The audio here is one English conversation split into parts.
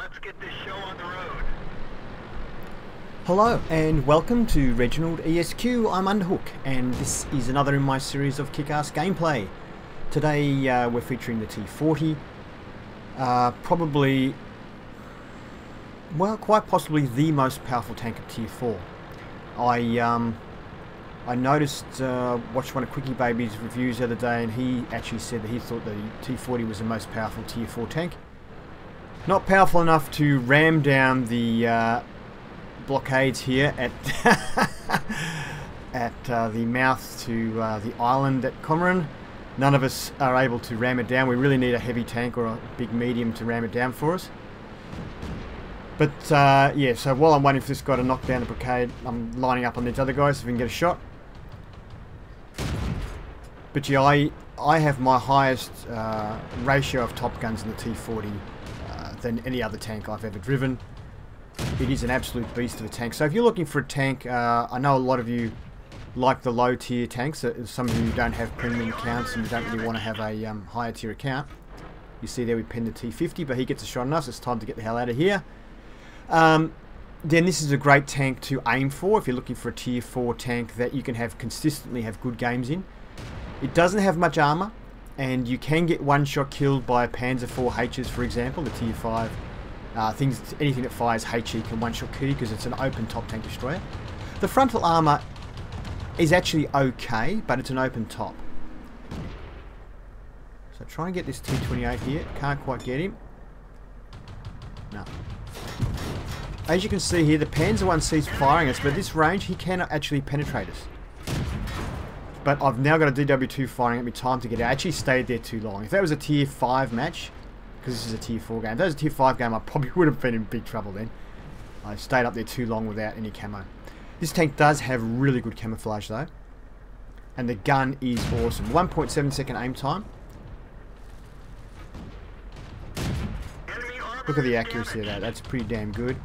Let's get this show on the road. Hello and welcome to ReginaldESQ. I'm Underhook and this is another in my series of Kickass gameplay. Today we're featuring the T40. Probably, well, quite possibly the most powerful tank of Tier 4. I noticed, watched one of Quickie Baby's reviews the other day, and he actually said that he thought the T40 was the most powerful Tier 4 tank. Not powerful enough to ram down the blockades here at the mouth to the island at Comorin. None of us are able to ram it down. We really need a heavy tank or a big medium to ram it down for us. But yeah, so while I'm waiting for this guy to knock down the blockade, I'm lining up on these other guys so we can get a shot. But yeah, I have my highest ratio of top guns in the T40 than any other tank I've ever driven. It is an absolute beast of a tank. So if you're looking for a tank, I know a lot of you like the low tier tanks. Some of you don't have premium accounts and you don't really want to have a higher tier account. You see there we pinned the T50, but he gets a shot on us. It's time to get the hell out of here. Then this is a great tank to aim for if you're looking for a tier 4 tank that you can consistently have good games in. It doesn't have much armor, and you can get one shot killed by Panzer IV H's, for example, the tier 5. Anything that fires HE can one shot kill you because it's an open top tank destroyer. The frontal armor is actually okay, but it's an open top. So try and get this T28 here. Can't quite get him. No. As you can see here, the Panzer 1C's firing us, but at this range he cannot actually penetrate us. But I've now got a DW2 firing at me, time to get out. I actually stayed there too long. If that was a tier 5 match, because this is a tier 4 game, if that was a tier 5 game, I probably would have been in big trouble then. I stayed up there too long without any camo. This tank does have really good camouflage though. And the gun is awesome. 1.7 second aim time. Look at the accuracy of that. That's pretty damn good.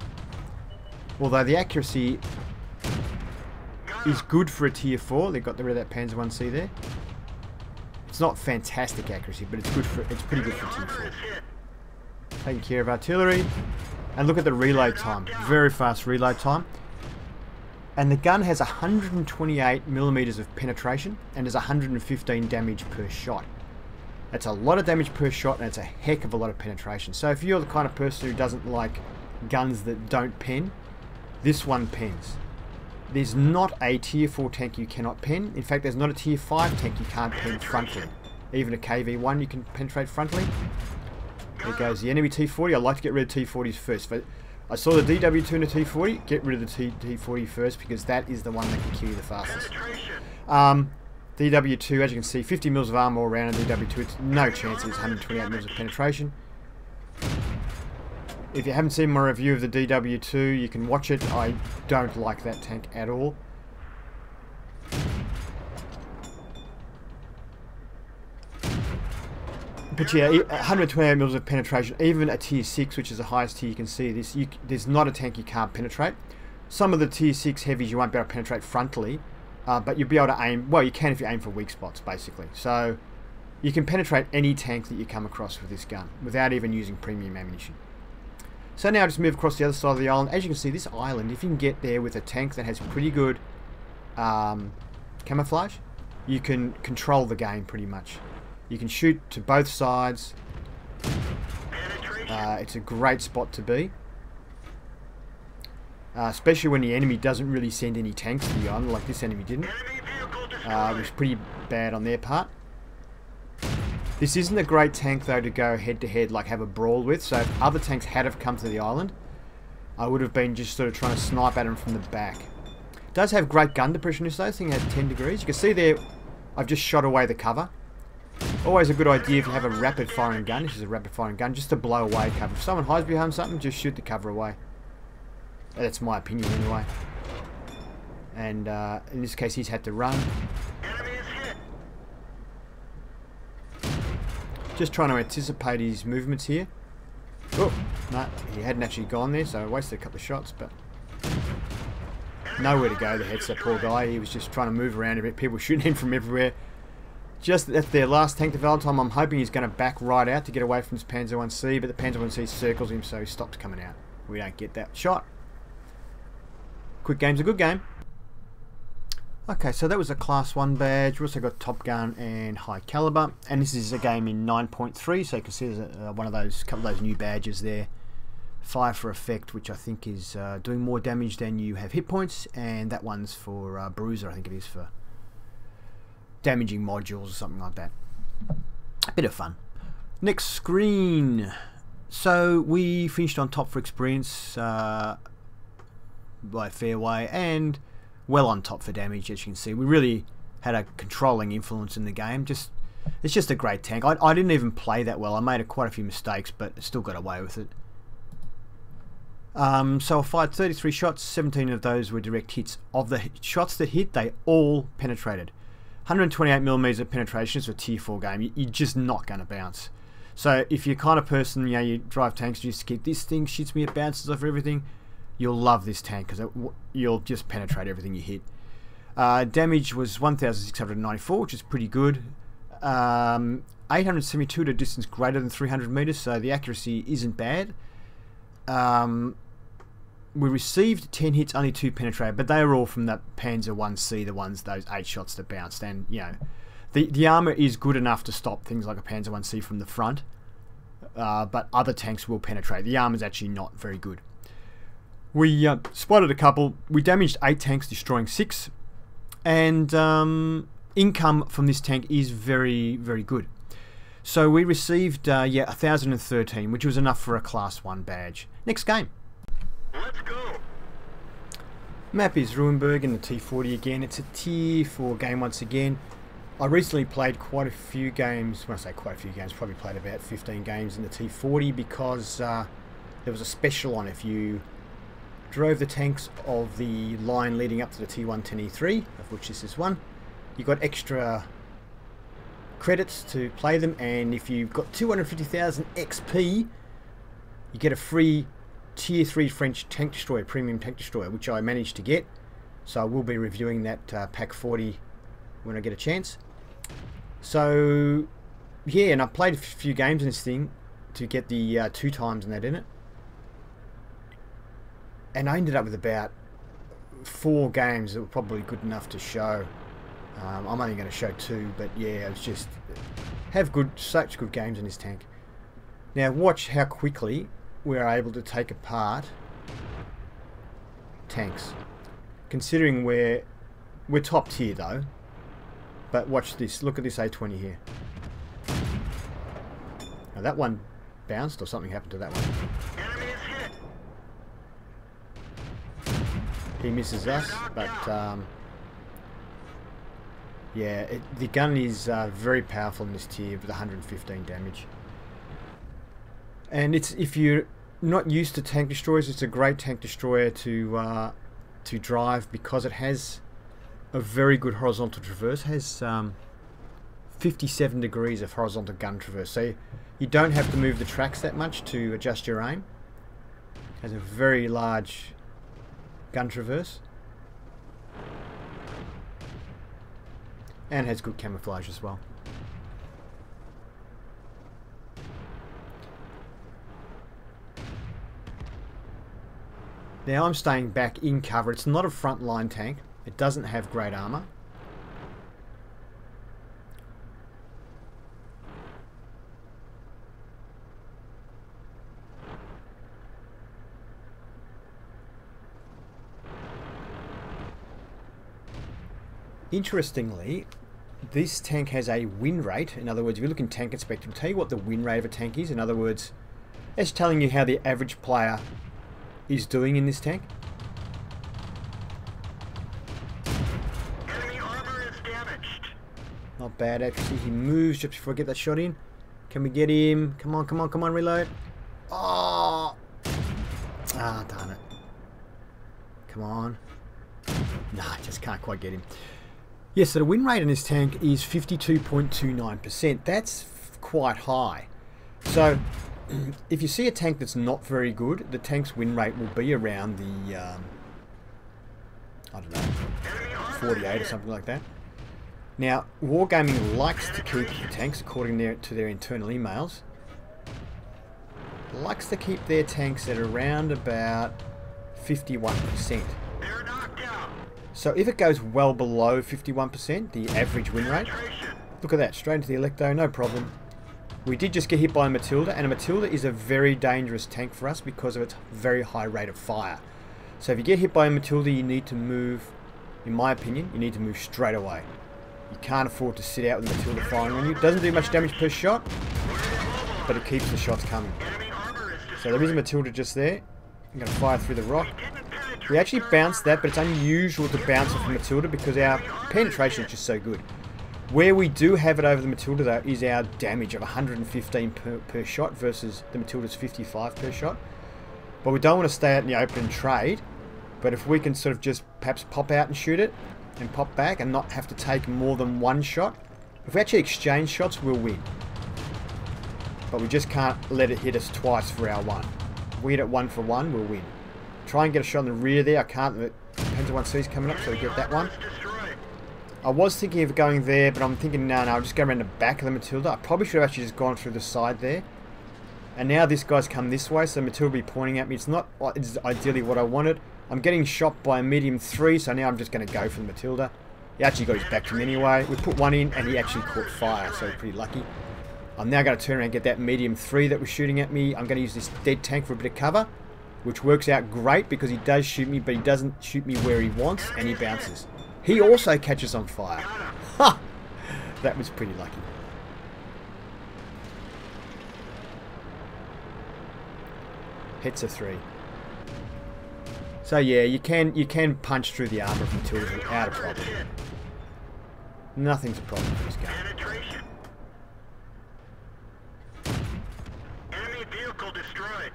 Although the accuracy is good for a tier 4. They've got rid of that Panzer 1C there. It's not fantastic accuracy, but it's pretty good for tier 4. Taking care of artillery. And look at the reload time. Very fast reload time. And the gun has 128 millimeters of penetration and does 115 damage per shot. That's a lot of damage per shot, and it's a heck of a lot of penetration. So if you're the kind of person who doesn't like guns that don't pen, this one pens. There's not a tier 4 tank you cannot pen. In fact, there's not a tier 5 tank you can't pen frontally. Even a KV-1 you can penetrate frontally. There goes the enemy T40. I like to get rid of T40s first. But I saw the DW2 and the T40. Get rid of the T40 first because that is the one that can kill you the fastest. DW2, as you can see, 50 mils of armor all around in DW2. It's no chance it's 128 mils of penetration. If you haven't seen my review of the DW2, you can watch it. I don't like that tank at all. But yeah, 128 mils of penetration. Even a tier 6, which is the highest tier you can see, there's not a tank you can't penetrate. Some of the tier 6 heavies you won't be able to penetrate frontally, but you'll be able to aim. Well, you can if you aim for weak spots, basically. So you can penetrate any tank that you come across with this gun without even using premium ammunition. So now just move across the other side of the island. As you can see, this island, if you can get there with a tank that has pretty good camouflage, you can control the game pretty much. You can shoot to both sides. It's a great spot to be. Especially when the enemy doesn't really send any tanks to the island, like this enemy didn't. It was pretty bad on their part. This isn't a great tank though to go head to head, like have a brawl with. So if other tanks had have come to the island, I would have been just sort of trying to snipe at them from the back. It does have great gun depression though. This thing has 10 degrees. You can see there, I've just shot away the cover. Always a good idea if you have a rapid firing gun, this is a rapid firing gun, just to blow away cover. If someone hides behind something, just shoot the cover away. That's my opinion anyway. And in this case he's had to run. Just trying to anticipate his movements here. Oh, no, he hadn't actually gone there, so I wasted a couple of shots, but nowhere to go, the headset, poor guy. He was just trying to move around a bit. People shooting him from everywhere. Just at their last tank development time, I'm hoping he's going to back right out to get away from his Panzer 1C, but the Panzer 1C circles him, so he stops coming out. We don't get that shot. Quick game's a good game. Okay, so that was a Class 1 badge. We also got Top Gun and High Caliber, and this is a game in 9.3, so you can see there's one of those, couple of those new badges there. Fire for Effect, which I think is doing more damage than you have hit points, and that one's for Bruiser, I think it is, for damaging modules or something like that. A bit of fun. Next screen. So we finished on top for experience by a fair way, and well on top for damage, as you can see. We really had a controlling influence in the game. It's just a great tank. I didn't even play that well. I made quite a few mistakes, but still got away with it. So I fired 33 shots, 17 of those were direct hits. Of the shots that hit, they all penetrated. 128mm of penetration is a tier 4 game. You're just not going to bounce. So if you're the kind of person, you know, you drive tanks, you just keep this thing, shoots me, it bounces off everything, you'll love this tank because you'll just penetrate everything you hit. Damage was 1,694, which is pretty good. 872 at a distance greater than 300 meters, so the accuracy isn't bad. We received 10 hits, only 2 penetrated, but they were all from that Panzer 1C, those 8 shots that bounced. And you know, the armor is good enough to stop things like a Panzer 1C from the front, but other tanks will penetrate. The armor is actually not very good. We spotted a couple. We damaged 8 tanks, destroying 6, and income from this tank is very, very good. So we received 1,013, which was enough for a Class 1 badge. Next game. Let's go. Map is Ruinberg in the T40 again. It's a tier 4 game once again. I recently played quite a few games. When I say quite a few games, probably played about 15 games in the T40 because there was a special on if you drove the tanks of the line leading up to the T110E3, of which this is one. You got extra credits to play them, and if you've got 250,000 XP, you get a free Tier 3 French tank destroyer, premium tank destroyer, which I managed to get. So I will be reviewing that pack 40 when I get a chance. So yeah, and I played a few games in this thing to get the 2 times and that in it, and I ended up with about 4 games that were probably good enough to show. I'm only going to show 2, but yeah, it's just have such good games in this tank. Now watch how quickly we're able to take apart tanks. Considering we're top tier though, but watch this. Look at this A20 here. Now that one bounced, or something happened to that one. Enemy is hit. He misses us, but yeah, the gun is very powerful in this tier with 115 damage. And if you're not used to tank destroyers, it's a great tank destroyer to drive because it has a very good horizontal traverse. It has 57 degrees of horizontal gun traverse, so you don't have to move the tracks that much to adjust your aim. It has a very large gun traverse and has good camouflage as well. Now I'm staying back in cover. It's not a frontline tank. It doesn't have great armor. Interestingly, this tank has a win rate. In other words, if you look in Tank Inspector, it'll tell you what the win rate of a tank is. In other words, it's telling you how the average player is doing in this tank. Enemy armor is damaged. Not bad actually. He moves just before I get that shot in. Can we get him? Come on, come on, come on, reload. Oh! Ah, darn it. Come on. Nah, I just can't quite get him. Yes, so the win rate in this tank is 52.29%. That's quite high. So if you see a tank that's not very good, the tank's win rate will be around the, I don't know, 48 or something like that. Now, Wargaming likes to keep the tanks, according to their internal emails, likes to keep their tanks at around about 51%. They're knocked out. So if it goes well below 51%, the average win rate, look at that, straight into the Electo, no problem. We did just get hit by a Matilda, and a Matilda is a very dangerous tank for us because of its very high rate of fire. So if you get hit by a Matilda, you need to move, in my opinion, you need to move straight away. You can't afford to sit out with a Matilda firing on you. It doesn't do much damage per shot, but it keeps the shots coming. So there is a Matilda just there. I'm going to fire through the rock. We actually bounced that, but it's unusual to bounce off a Matilda because our penetration is just so good. Where we do have it over the Matilda, though, is our damage of 115 per shot versus the Matilda's 55 per shot. But we don't want to stay out in the open and trade. But if we can sort of just perhaps pop out and shoot it and pop back and not have to take more than one shot, if we actually exchange shots, we'll win. But we just can't let it hit us twice for our one. If we hit it 1 for 1, we'll win. Try and get a shot in the rear there. I can't. It depends on 1C's coming up, so we get that one. I was thinking of going there, but I'm thinking, no, I'll just go around the back of the Matilda. I probably should have actually just gone through the side there. And now this guy's come this way, so the Matilda will be pointing at me. It's not ideally what I wanted. I'm getting shot by a medium 3, so now I'm just going to go for the Matilda. He actually got his back to me anyway. We put one in, and he actually caught fire, so pretty lucky. I'm now going to turn around and get that medium 3 that was shooting at me. I'm going to use this dead tank for a bit of cover, which works out great because he does shoot me, but he doesn't shoot me where he wants, and he bounces. He also catches on fire. Ha! That was pretty lucky. Hits a 3. So yeah, you can punch through the armor of Matilda without a problem. Nothing's a problem for this game. Enemy vehicle destroyed.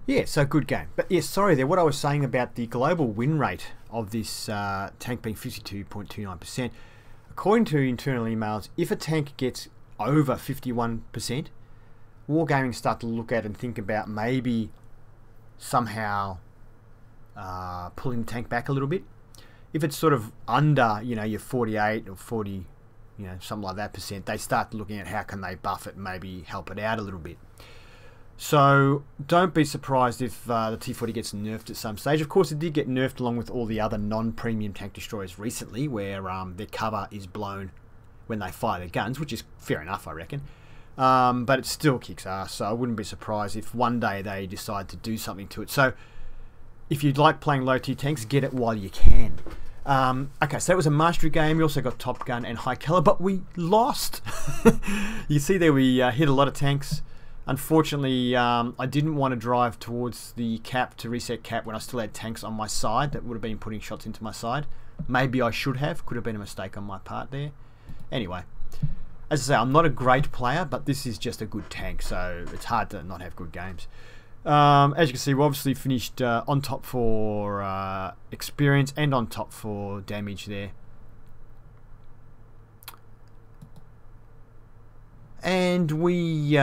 Yeah, so good game. But yeah, sorry there, what I was saying about the global win rate of this tank being 52.29%. According to internal emails, if a tank gets over 51%, Wargaming start to look at and think about maybe somehow pulling the tank back a little bit. If it's sort of under, you know, your 48 or 40, you know, something like that percent, they start looking at how can they buff it and maybe help it out a little bit. So don't be surprised if the T40 gets nerfed at some stage. Of course, it did get nerfed along with all the other non-premium tank destroyers recently, where their cover is blown when they fire their guns, which is fair enough, I reckon. But it still kicks ass, so I wouldn't be surprised if one day they decide to do something to it. So if you'd like playing low-tier tanks, get it while you can. Okay, so that was a mastery game. We also got Top Gun and High Caliber, but we lost. You see there, we hit a lot of tanks. Unfortunately, I didn't want to drive towards the cap to reset cap when I still had tanks on my side. That would have been putting shots into my side. Maybe I should have. Could have been a mistake on my part there. Anyway, as I say, I'm not a great player, but this is just a good tank, so it's hard to not have good games. As you can see, we obviously finished on top for experience and on top for damage there. And we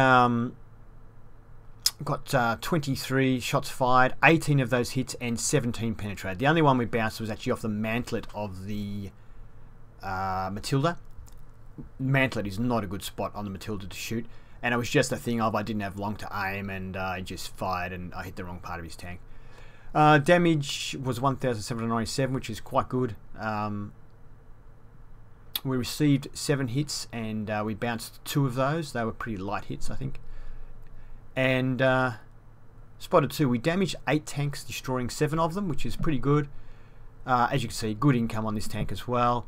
got 23 shots fired, 18 of those hits, and 17 penetrated. The only one we bounced was actually off the mantlet of the Matilda. Mantlet is not a good spot on the Matilda to shoot, and it was just a thing of I didn't have long to aim, and I just fired and I hit the wrong part of his tank. Damage was 1,797, which is quite good. We received 7 hits, and we bounced 2 of those. They were pretty light hits, I think. And spotted 2. We damaged 8 tanks, destroying 7 of them, which is pretty good. As you can see, good income on this tank as well.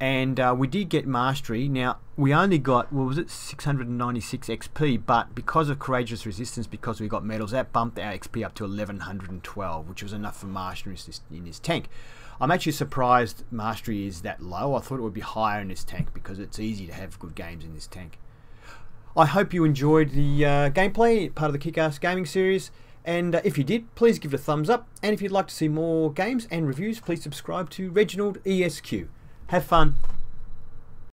And we did get mastery. Now, we only got, what was it, 696 XP, but because of Courageous Resistance, because we got medals, that bumped our XP up to 1112, which was enough for mastery in this tank. I'm actually surprised mastery is that low. I thought it would be higher in this tank because it's easy to have good games in this tank. I hope you enjoyed the gameplay, part of the Kickass gaming series. And if you did, please give it a thumbs up. And if you'd like to see more games and reviews, please subscribe to ReginaldESQ. Have fun.